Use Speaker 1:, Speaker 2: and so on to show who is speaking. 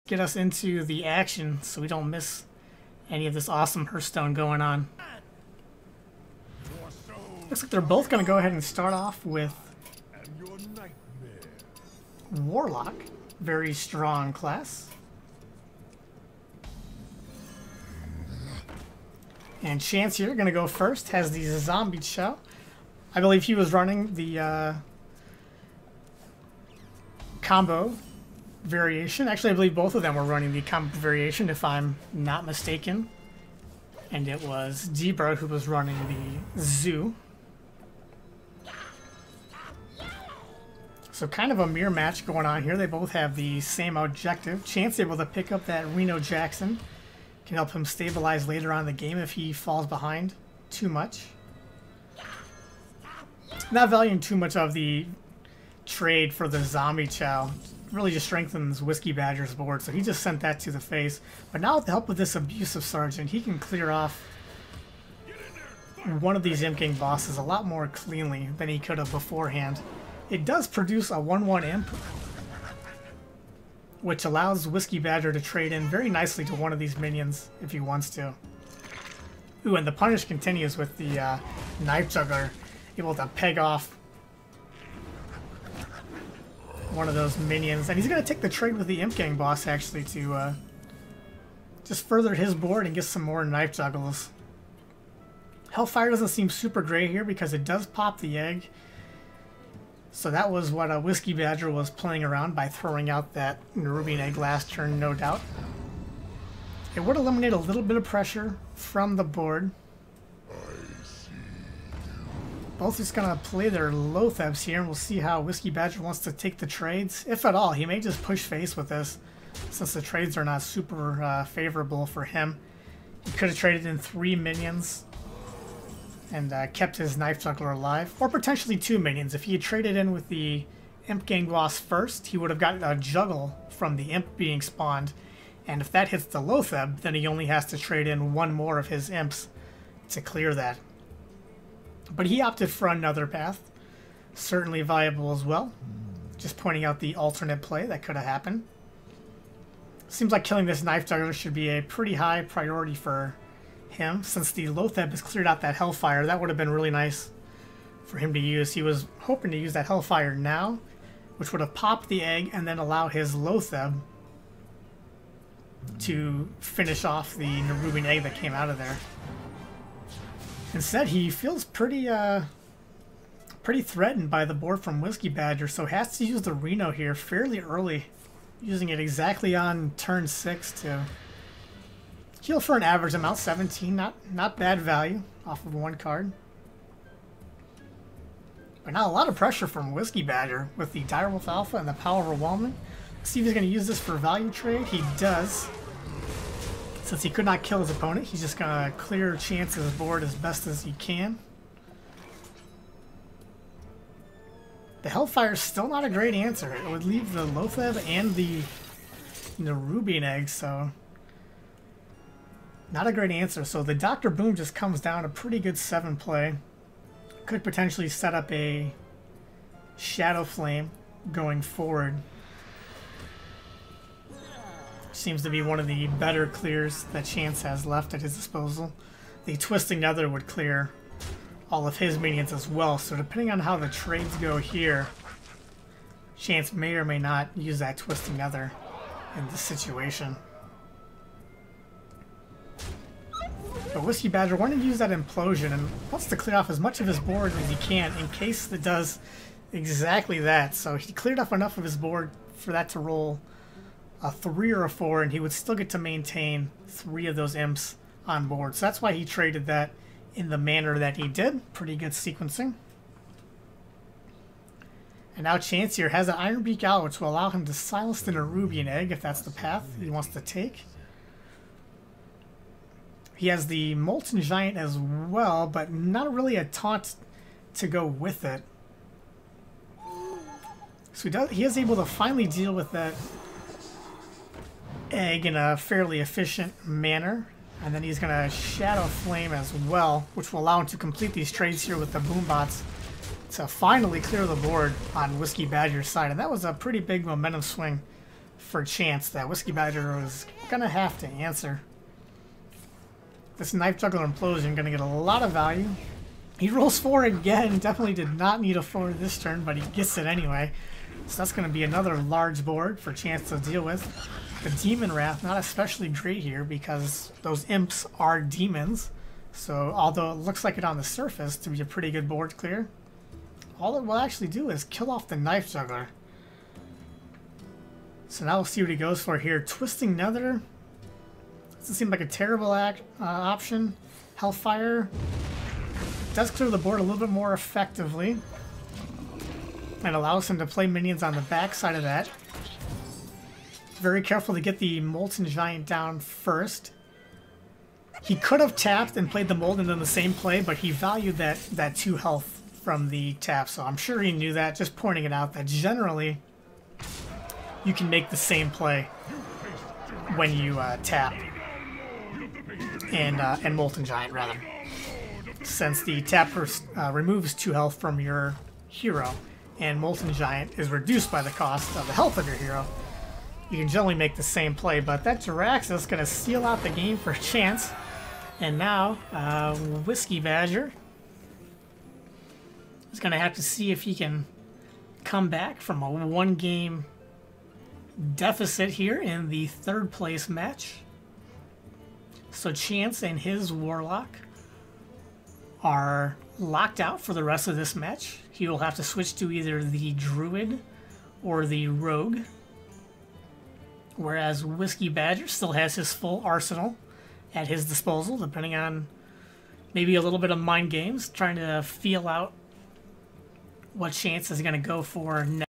Speaker 1: get us into the action so we don't miss any of this awesome Hearthstone going on. Looks like they're both going to go ahead and start off with Warlock. Very strong class. And Chance here going to go first. Has the Zombie Chow. I believe he was running the combo variation. Actually, I believe both of them were running the combo variation, if I'm not mistaken. And it was Debra who was running the Zoo. So kind of a mirror match going on here. They both have the same objective. Chance able to pick up that Reno Jackson. Can help him stabilize later on in the game if he falls behind too much. Not valuing too much of the trade for the Zombie Chow. Really just strengthens Whiskey Badger's board, so he just sent that to the face. But now with the help of this Abusive Sergeant, he can clear off one of these Imp Gang bosses a lot more cleanly than he could have beforehand. It does produce a 1/1 Imp, which allows Whiskey Badger to trade in very nicely to one of these minions if he wants to. Ooh, and the punish continues with the Knife Juggler, able to peg off one of those minions. And he's going to take the trade with the Imp Gang boss, actually, to just further his board and get some more Knife Juggles. Hellfire doesn't seem super great here because it does pop the egg. So that was what a Whiskey Badger was playing around by throwing out that Nerubian Egg last turn, no doubt. It would eliminate a little bit of pressure from the board. Both just going to play their Loathebs here, and we'll see how Whiskey Badger wants to take the trades. If at all, he may just push face with this, since the trades are not super favorable for him. He could have traded in 3 minions and kept his Knife Juggler alive, or potentially 2 minions. If he had traded in with the Imp Gang boss first, he would have gotten a Juggle from the Imp being spawned, and if that hits the Loatheb, then he only has to trade in 1 more of his Imps to clear that. But he opted for another path, certainly viable as well. Just pointing out the alternate play that could have happened. Seems like killing this Knife Juggler should be a pretty high priority for him, since the Loatheb has cleared out that Hellfire. That would have been really nice for him to use. He was hoping to use that Hellfire now, which would have popped the egg and then allow his Loatheb to finish off the Nerubian Egg that came out of there. Instead, he feels pretty threatened by the board from Whiskey Badger, so has to use the Reno here fairly early, using it exactly on turn 6 to heal for an average amount, 17, not bad value off of 1 card. But now a lot of pressure from Whiskey Badger with the Direwolf Alpha and the Power Overwhelming. Let's see if he's going to use this for value trade. He does. Since he could not kill his opponent, he's just going to clear Chance's board as best as he can. The Hellfire is still not a great answer. It would leave the Loatheb and the Nerubian Egg, so not a great answer. So the Dr. Boom just comes down a pretty good 7 play. Could potentially set up a Shadow Flame going forward. Seems to be one of the better clears that Chance has left at his disposal. The Twisting Nether would clear all of his minions as well, so depending on how the trades go here, Chance may or may not use that Twisting Nether in this situation. But Whiskey Badger wanted to use that Implosion and wants to clear off as much of his board as he can in case it does exactly that. So he cleared off enough of his board for that to roll a 3 or a 4, and he would still get to maintain 3 of those Imps on board. So that's why he traded that in the manner that he did. Pretty good sequencing. And now Chance here has an Iron Beak out, which will allow him to silence the Nerubian Egg if that's the path he wants to take. He has the Molten Giant as well, but not really a taunt to go with it. So he is able to finally deal with that egg in a fairly efficient manner. And then he's going to Shadow Flame as well, which will allow him to complete these trades here with the Boombots to finally clear the board on Whiskey Badger's side. And that was a pretty big momentum swing for Chance that Whiskey Badger was going to have to answer. This Knife Juggler Implosion going to get a lot of value. He rolls 4 again. Definitely did not need a 4 this turn, but he gets it anyway. So that's going to be another large board for Chance to deal with. The Demon Wrath, not especially great here because those imps are demons. So although it looks like it on the surface to be a pretty good board clear, all it will actually do is kill off the Knife Juggler. So now we'll see what he goes for here. Twisting Nether doesn't seem like a terrible option. Hellfire does clear the board a little bit more effectively and allows him to play minions on the back side of that. Very careful to get the Molten Giant down first. He could have tapped and played the Mold and done the same play, but he valued that 2 health from the tap, so I'm sure he knew that. Just pointing it out that generally you can make the same play when you tap and Molten Giant, rather. Since the tap removes 2 health from your hero, and Molten Giant is reduced by the cost of the health of your hero, you can generally make the same play. But that Jirax is going to seal out the game for Chance. And now, Whiskey Badger is going to have to see if he can come back from a 1-game deficit here in the 3rd place match. So Chance and his Warlock are locked out for the rest of this match. He will have to switch to either the Druid or the Rogue, whereas Whiskey Badger still has his full arsenal at his disposal, depending on maybe a little bit of mind games, trying to feel out what Chance is going to go for next.